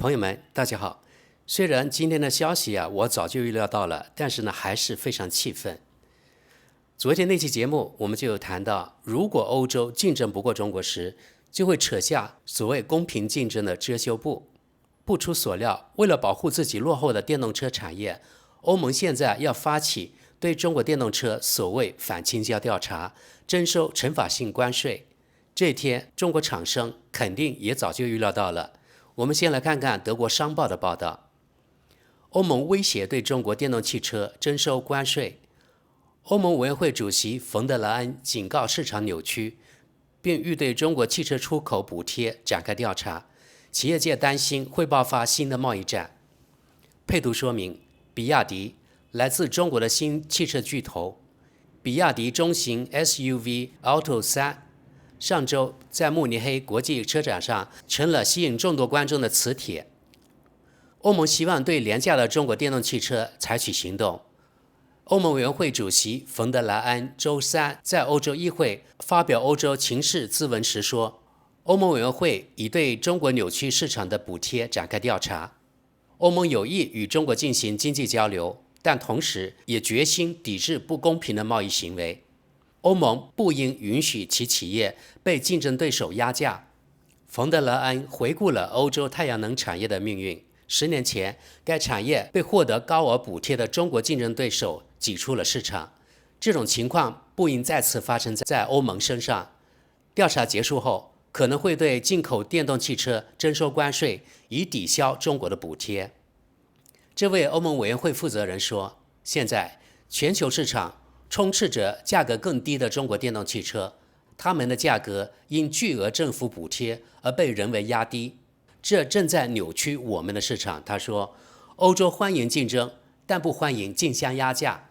朋友们，大家好。虽然今天的消息我早就预料到了，但是呢，还是非常气愤。昨天那期节目我们就有谈到，如果欧洲竞争不过中国时，就会扯下所谓公平竞争的遮羞布。不出所料，为了保护自己落后的电动车产业，欧盟现在要发起对中国电动车所谓反倾销调查，征收惩罚性关税。这一天，中国厂商肯定也早就预料到了。我们先来看看德国商报的报道。欧盟威胁对中国电动汽车征收关税。欧盟委员会主席冯德莱恩警告市场扭曲，并欲对中国汽车出口补贴展开调查。企业界担心会爆发新的贸易战。配图说明，比亚迪，来自中国的新汽车巨头，比亚迪中型 SUV Alto 3，上周在慕尼黑国际车展上成了吸引众多观众的磁铁。欧盟希望对廉价的中国电动汽车采取行动。欧盟委员会主席冯德莱恩周三在欧洲议会发表欧洲情势咨文时说，欧盟委员会已对中国扭曲市场的补贴展开调查。欧盟有意与中国进行经济交流，但同时也决心抵制不公平的贸易行为。欧盟不应允许其企业被竞争对手压价。冯德莱恩回顾了欧洲太阳能产业的命运。10年前，该产业被获得高额补贴的中国竞争对手挤出了市场。这种情况不应再次发生在欧盟身上。调查结束后，可能会对进口电动汽车征收关税，以抵消中国的补贴。这位欧盟委员会负责人说，现在全球市场充斥着价格更低的中国电动汽车，它们的价格因巨额政府补贴而被人为压低，这正在扭曲我们的市场。他说，欧洲欢迎竞争，但不欢迎竞相压价。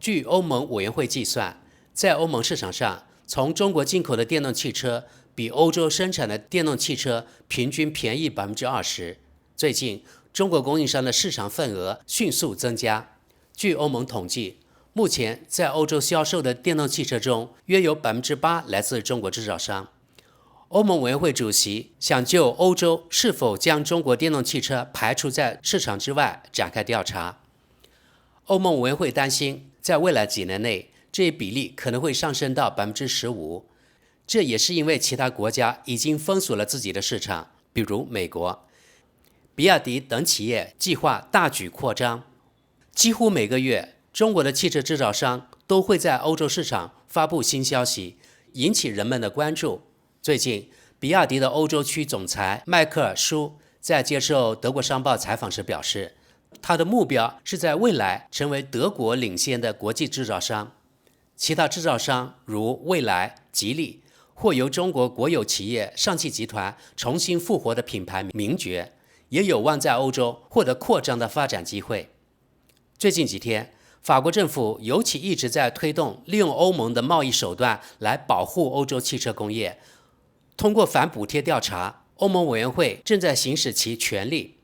据欧盟委员会计算，在欧盟市场上，从中国进口的电动汽车比欧洲生产的电动汽车平均便宜 20%。最近，中国供应商的市场份额迅速增加。据欧盟统计，目前在欧洲销售的电动汽车中，约有 8% 来自中国制造商。欧盟委员会主席想就欧洲是否将中国电动汽车排除在市场之外展开调查。欧盟委员会担心，在未来几年内，这一比例可能会上升到 15%。这也是因为其他国家已经封锁了自己的市场，比如美国。比亚迪等企业计划大举扩张，几乎每个月，中国的汽车制造商都会在欧洲市场发布新消息，引起人们的关注。最近，比亚迪的欧洲区总裁迈克尔·舒在接受德国商报采访时表示，他的目标是在未来成为德国领先的国际制造商。其他制造商如蔚来、吉利或由中国国有企业上汽集团重新复活的品牌名爵，也有望在欧洲获得扩张的发展机会。最近几天，法国政府尤其一直在推动利用欧盟的贸易手段来保护欧洲汽车工业。通过反补贴调查，欧盟委员会正在行使其权利，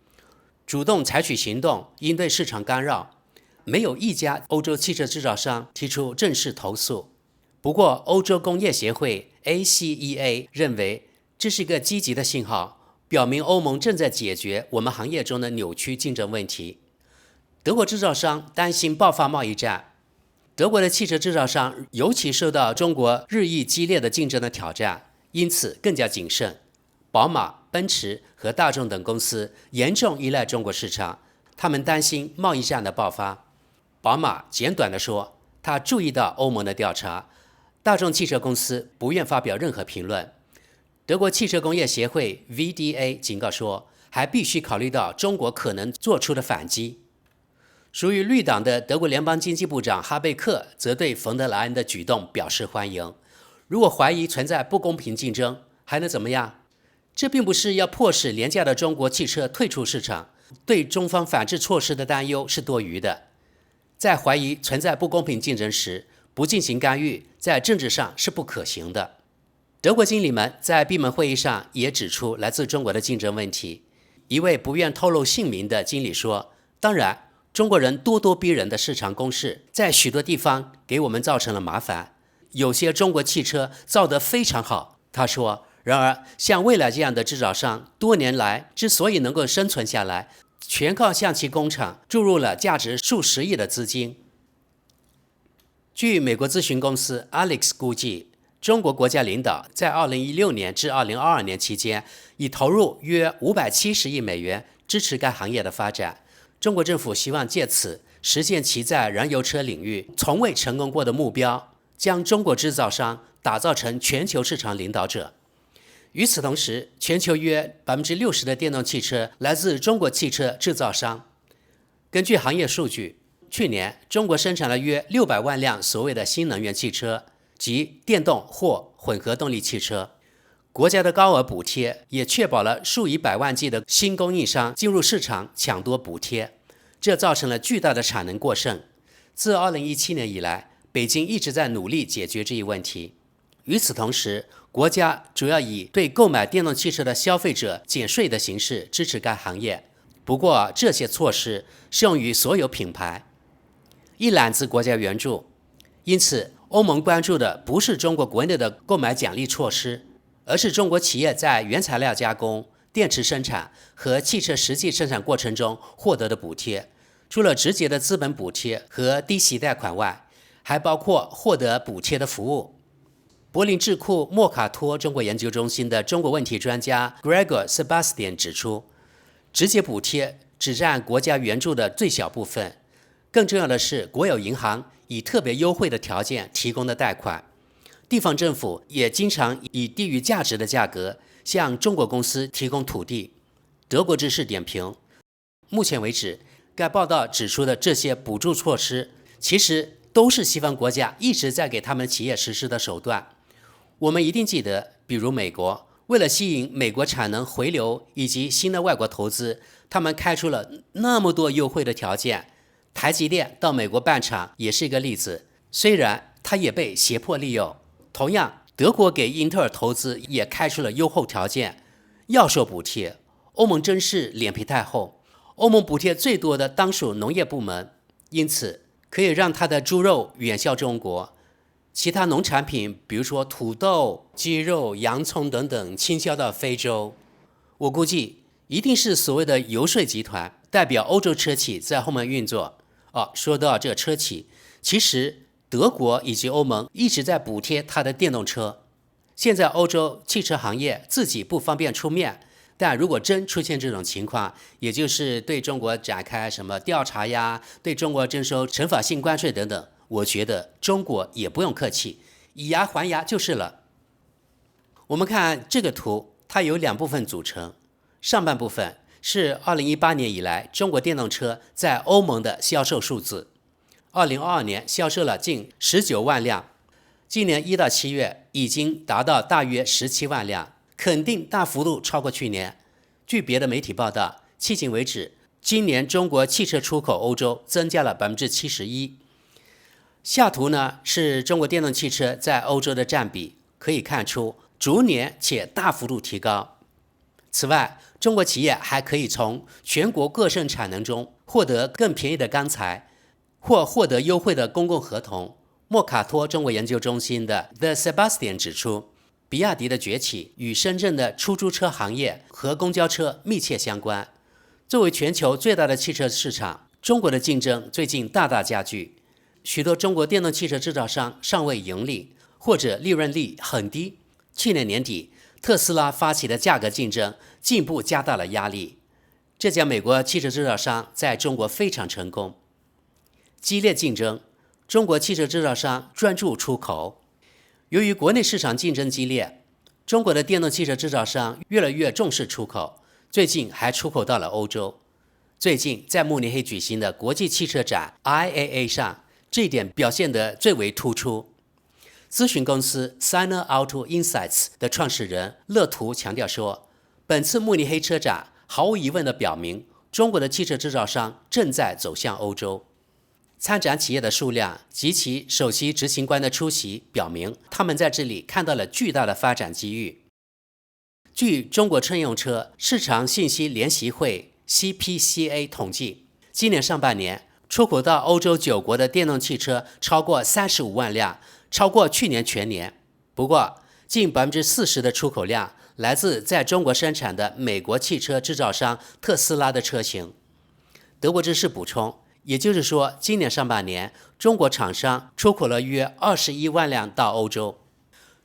主动采取行动应对市场干扰。没有一家欧洲汽车制造商提出正式投诉。不过，欧洲工业协会 ACEA 认为这是一个积极的信号，表明欧盟正在解决我们行业中的扭曲竞争问题。德国制造商担心爆发贸易战。德国的汽车制造商尤其受到中国日益激烈的竞争的挑战，因此更加谨慎。宝马、奔驰和大众等公司严重依赖中国市场，他们担心贸易战的爆发。宝马简短地说，他注意到欧盟的调查。大众汽车公司不愿发表任何评论。德国汽车工业协会 VDA 警告说，还必须考虑到中国可能做出的反击。属于绿党的德国联邦经济部长哈贝克则对冯德莱恩的举动表示欢迎。如果怀疑存在不公平竞争，还能怎么样？这并不是要迫使廉价的中国汽车退出市场，对中方反制措施的担忧是多余的。在怀疑存在不公平竞争时，不进行干预，在政治上是不可行的。德国经理们在闭门会议上也指出来自中国的竞争问题。一位不愿透露姓名的经理说，当然，中国人咄咄逼人的市场攻势在许多地方给我们造成了麻烦，有些中国汽车造得非常好，他说，然而，像蔚来这样的制造商，多年来之所以能够生存下来，全靠向其工厂注入了价值数十亿的资金。据美国咨询公司 Alex 估计，中国国家领导在2016年至2022年期间，已投入约570亿美元支持该行业的发展。中国政府希望借此实现其在燃油车领域从未成功过的目标，将中国制造商打造成全球市场领导者。与此同时，全球约60%的电动汽车来自中国汽车制造商。根据行业数据，去年中国生产了约600万辆所谓的新能源汽车，即电动或混合动力汽车。国家的高额补贴也确保了数以百万计的新供应商进入市场抢夺补贴，这造成了巨大的产能过剩。自2017年以来，北京一直在努力解决这一问题。与此同时，国家主要以对购买电动汽车的消费者减税的形式支持该行业。不过，这些措施适用于所有品牌，一揽子国家援助。因此，欧盟关注的不是中国国内的购买奖励措施，而是中国企业在原材料加工、电池生产和汽车实际生产过程中获得的补贴。除了直接的资本补贴和低息贷款外，还包括获得补贴的服务。柏林智库莫卡托中国研究中心的中国问题专家 Gregor Sebastian 指出，直接补贴只占国家援助的最小部分，更重要的是国有银行以特别优惠的条件提供的贷款。地方政府也经常以低于价值的价格向中国公司提供土地。德国之士点评，目前为止，该报道指出的这些补助措施，其实都是西方国家一直在给他们企业实施的手段。我们一定记得，比如美国，为了吸引美国产能回流以及新的外国投资，他们开出了那么多优惠的条件。台积电到美国办厂也是一个例子，虽然它也被胁迫利诱。同样，德国给英特尔投资也开出了优厚条件，要说补贴，欧盟真是脸皮太厚。欧盟补贴最多的当属农业部门，因此可以让它的猪肉远销中国。其他农产品，比如说土豆、鸡肉、洋葱等等，倾销到非洲。我估计一定是所谓的游说集团代表欧洲车企在后面运作。说到这车企，其实德国以及欧盟一直在补贴它的电动车。现在欧洲汽车行业自己不方便出面，但如果真出现这种情况，也就是对中国展开什么调查呀，对中国征收惩罚性关税等等，我觉得中国也不用客气，以牙还牙就是了。我们看这个图，它有2部分组成，上半部分是2018年以来中国电动车在欧盟的销售数字。2022年销售了近19万辆，今年1到7月已经达到大约17万辆，肯定大幅度超过去年。据别的媒体报道，迄今为止，今年中国汽车出口欧洲增加了71%。下图呢是中国电动汽车在欧洲的占比，可以看出逐年且大幅度提高。此外，中国企业还可以从全国各省产能中获得更便宜的钢材，或获得优惠的公共合同。莫卡托中国研究中心的 The Sebastian 指出，比亚迪的崛起与深圳的出租车行业和公交车密切相关。作为全球最大的汽车市场，中国的竞争最近大大加剧。许多中国电动汽车制造商尚未盈利，或者利润率很低。去年年底，特斯拉发起的价格竞争进一步加大了压力。这家美国汽车制造商在中国非常成功。激烈竞争，中国汽车制造商专注出口。由于国内市场竞争激烈，中国的电动汽车制造商越来越重视出口，最近还出口到了欧洲。最近在慕尼黑举行的国际汽车展 IAA 上，这一点表现得最为突出。咨询公司 Sina Auto Insights 的创始人乐图强调说，本次慕尼黑车展毫无疑问地表明，中国的汽车制造商正在走向欧洲。参展企业的数量及其首席执行官的出席表明，他们在这里看到了巨大的发展机遇。据中国乘用车市场信息联席会 CPCA 统计，今年上半年出口到欧洲9国的电动汽车超过35万辆，超过去年全年。不过，近40%的出口量来自在中国生产的美国汽车制造商特斯拉的车型。德国之士补充，也就是说，今年上半年，中国厂商出口了约21万辆到欧洲。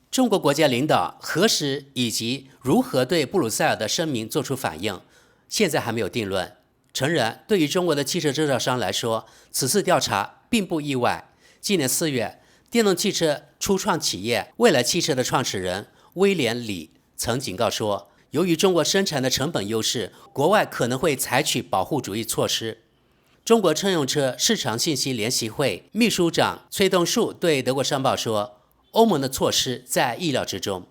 中国国家领导何时以及如何对布鲁塞尔的声明做出反应，现在还没有定论。诚然，对于中国的汽车制造商来说，此次调查并不意外。今年4月，电动汽车初创企业蔚来汽车的创始人威廉·李曾警告说，由于中国生产的成本优势，国外可能会采取保护主义措施。中国乘用车市场信息联席会秘书长崔东树对德国商报说，欧盟的措施在意料之中。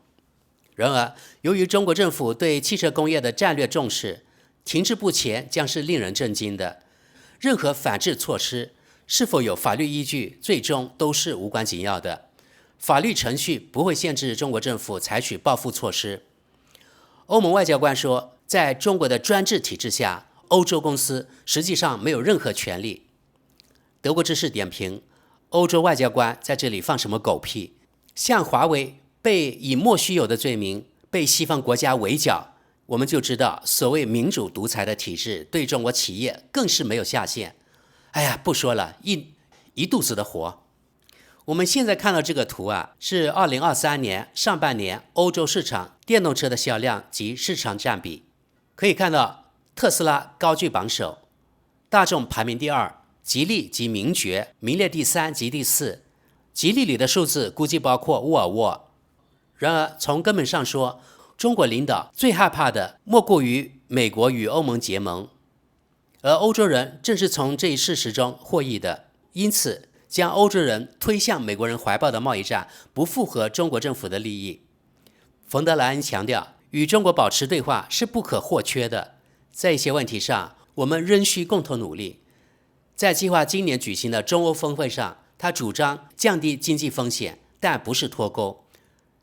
然而，由于中国政府对汽车工业的战略重视，停滞不前将是令人震惊的。任何反制措施是否有法律依据，最终都是无关紧要的。法律程序不会限制中国政府采取报复措施。欧盟外交官说，在中国的专制体制下，欧洲公司实际上没有任何权利。德国之士点评，欧洲外交官在这里放什么狗屁？像华为被以莫须有的罪名被西方国家围剿，我们就知道所谓民主独裁的体制对中国企业更是没有下限。哎呀，不说了，一肚子的火。我们现在看到这个图啊，是2023年上半年欧洲市场电动车的销量及市场占比。可以看到，特斯拉高居榜首，大众排名第2，吉利及名爵名列第3及第4。吉利里的数字估计包括沃尔沃。然而，从根本上说，中国领导最害怕的莫过于美国与欧盟结盟，而欧洲人正是从这一事实中获益的。因此，将欧洲人推向美国人怀抱的贸易战不符合中国政府的利益。冯德莱恩强调，与中国保持对话是不可或缺的。在一些问题上，我们仍需共同努力。在计划今年举行的中欧峰会上，他主张降低经济风险，但不是脱钩。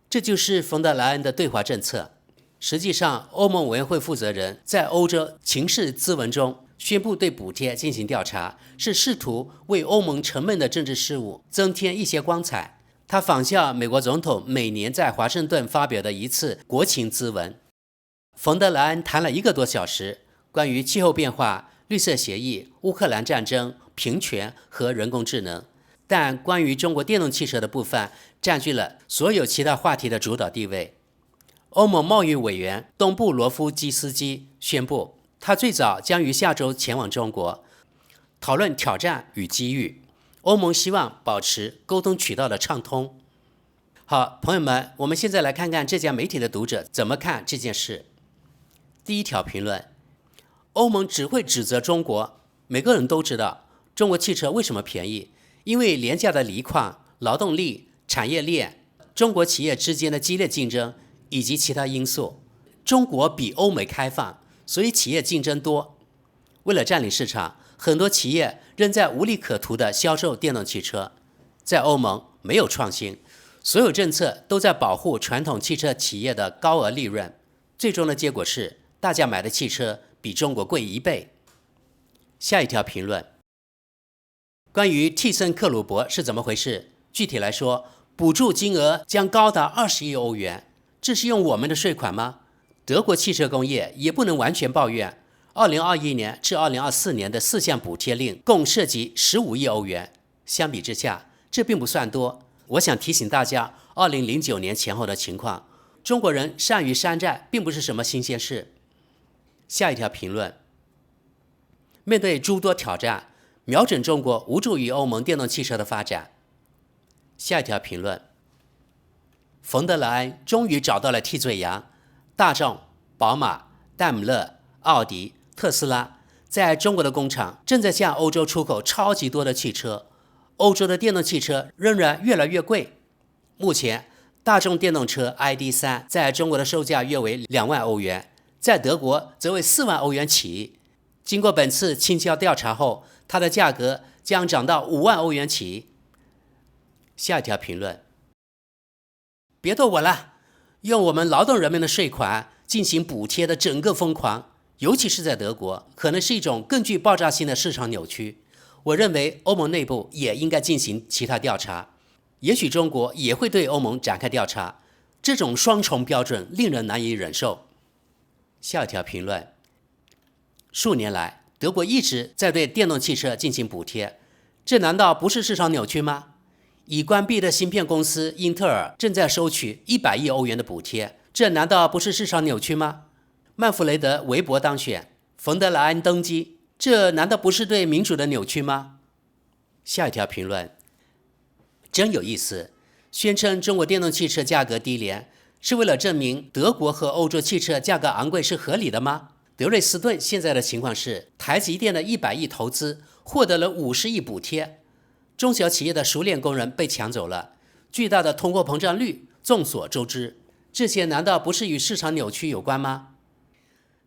这就是冯德莱恩的对华政策。实际上，欧盟委员会负责人在欧洲情势咨文中宣布对补贴进行调查，是试图为欧盟沉闷的政治事务增添一些光彩。他仿效美国总统每年在华盛顿发表的一次国情咨文。冯德莱恩谈了1个多小时，关于气候变化、绿色协议、乌克兰战争、平权和人工智能。但关于中国电动汽车的部分占据了所有其他话题的主导地位。欧盟贸易委员东布罗夫基斯基宣布，他最早将于下周前往中国，讨论挑战与机遇。欧盟希望保持沟通渠道的畅通。好，朋友们，我们现在来看看这家媒体的读者怎么看这件事。第一条评论，欧盟只会指责中国。每个人都知道中国汽车为什么便宜，因为廉价的锂矿、劳动力、产业链、中国企业之间的激烈竞争以及其他因素。中国比欧美开放，所以企业竞争多。为了占领市场，很多企业仍在无利可图地销售电动汽车。在欧盟没有创新，所有政策都在保护传统汽车企业的高额利润。最终的结果是，大家买的汽车比中国贵1倍。下一条评论，关于蒂森克虏伯是怎么回事？具体来说，补助金额将高达20亿欧元，这是用我们的税款吗？德国汽车工业也不能完全抱怨。2021年至2024年的4项补贴令共涉及15亿欧元，相比之下，这并不算多。我想提醒大家，2009年前后的情况，中国人善于山寨并不是什么新鲜事。下一条评论，面对诸多挑战，瞄准中国无助于欧盟电动汽车的发展。下一条评论，冯德莱恩终于找到了替罪羊，大众、宝马、戴姆勒、奥迪、特斯拉在中国的工厂正在向欧洲出口超级多的汽车，欧洲的电动汽车仍然越来越贵。目前，大众电动车 ID.3 在中国的售价约为2万欧元，在德国则为4万欧元起。经过本次倾销调查后，它的价格将涨到5万欧元起。下一条评论，别逗我了，用我们劳动人民的税款进行补贴的整个疯狂，尤其是在德国，可能是一种更具爆炸性的市场扭曲。我认为欧盟内部也应该进行其他调查，也许中国也会对欧盟展开调查。这种双重标准令人难以忍受。下一条评论，数年来，德国一直在对电动汽车进行补贴，这难道不是市场扭曲吗？已关闭的芯片公司英特尔正在收取100亿欧元的补贴，这难道不是市场扭曲吗？曼弗雷德·韦伯当选，冯德莱恩登基，这难道不是对民主的扭曲吗？下一条评论，真有意思，宣称中国电动汽车价格低廉，是为了证明德国和欧洲汽车价格昂贵是合理的吗？德累斯顿现在的情况是，台积电的100亿投资获得了50亿补贴，中小企业的熟练工人被抢走了，巨大的通货膨胀率众所周知，这些难道不是与市场扭曲有关吗？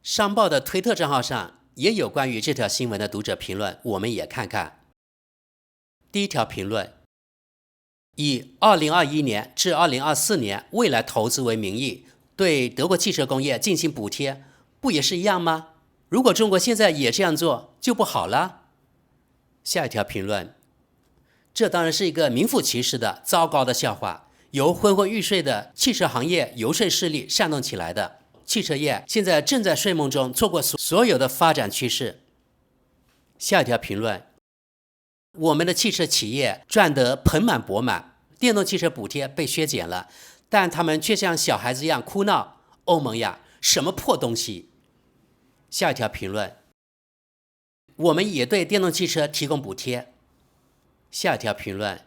商报的推特账号上也有关于这条新闻的读者评论，我们也看看。第一条评论，以2021年至2024年未来投资为名义，对德国汽车工业进行补贴，不也是一样吗？如果中国现在也这样做，就不好了。下一条评论，这当然是一个名副其实的糟糕的笑话，由昏昏欲睡的汽车行业游说势力煽动起来的。汽车业现在正在睡梦中错过所有的发展趋势。下一条评论，我们的汽车企业赚得盆满钵满，电动汽车补贴被削减了，但他们却像小孩子一样哭闹。欧盟呀，什么破东西！下一条评论，我们也对电动汽车提供补贴。下一条评论，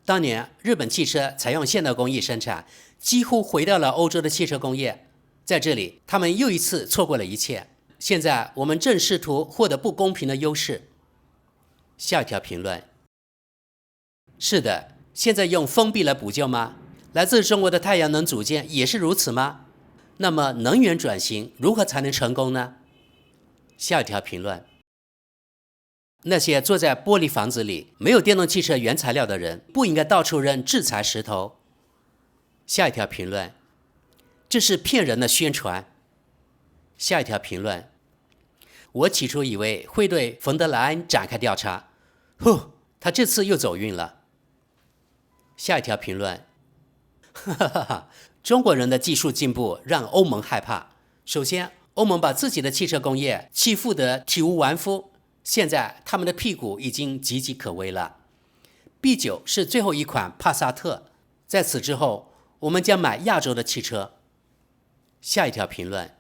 当年日本汽车采用现代工艺生产，几乎毁掉了欧洲的汽车工业。在这里，他们又一次错过了一切。现在我们正试图获得不公平的优势。下一条评论，是的，现在用封闭来补救吗？来自中国的太阳能组件也是如此吗？那么能源转型如何才能成功呢？下一条评论，那些坐在玻璃房子里没有电动汽车原材料的人，不应该到处扔制裁石头。下一条评论，这是骗人的宣传。下一条评论，我起初以为会对冯德莱恩展开调查，他这次又走运了。下一条评论，中国人的技术进步让欧盟害怕。首先，欧盟把自己的汽车工业欺负得体无完肤，现在他们的屁股已经岌岌可危了。B9是最后一款帕萨特，在此之后，我们将买亚洲的汽车。下一条评论，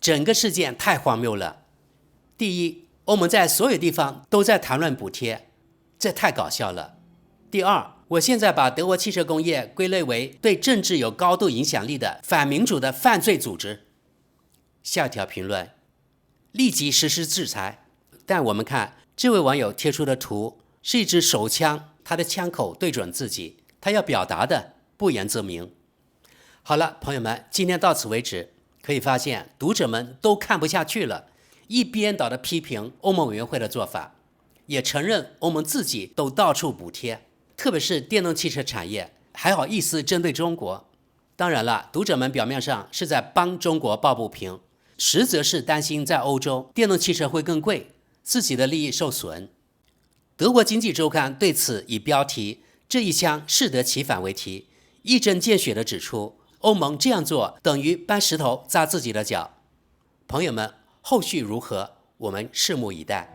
整个事件太荒谬了。第一，欧盟在所有地方都在谈论补贴，这太搞笑了。第二，我现在把德国汽车工业归类为对政治有高度影响力的反民主的犯罪组织。下一条评论，立即实施制裁。但我们看这位网友贴出的图是一支手枪，他的枪口对准自己，他要表达的不言自明。好了，朋友们，今天到此为止。可以发现，读者们都看不下去了，一边倒的批评欧盟委员会的做法，也承认欧盟自己都到处补贴，特别是电动汽车产业，还好意思针对中国。当然了，读者们表面上是在帮中国抱不平，实则是担心在欧洲电动汽车会更贵，自己的利益受损。德国经济周刊对此以标题“这一枪适得其反”为题，一针见血地指出，欧盟这样做等于搬石头砸自己的脚。朋友们，后续如何，我们拭目以待。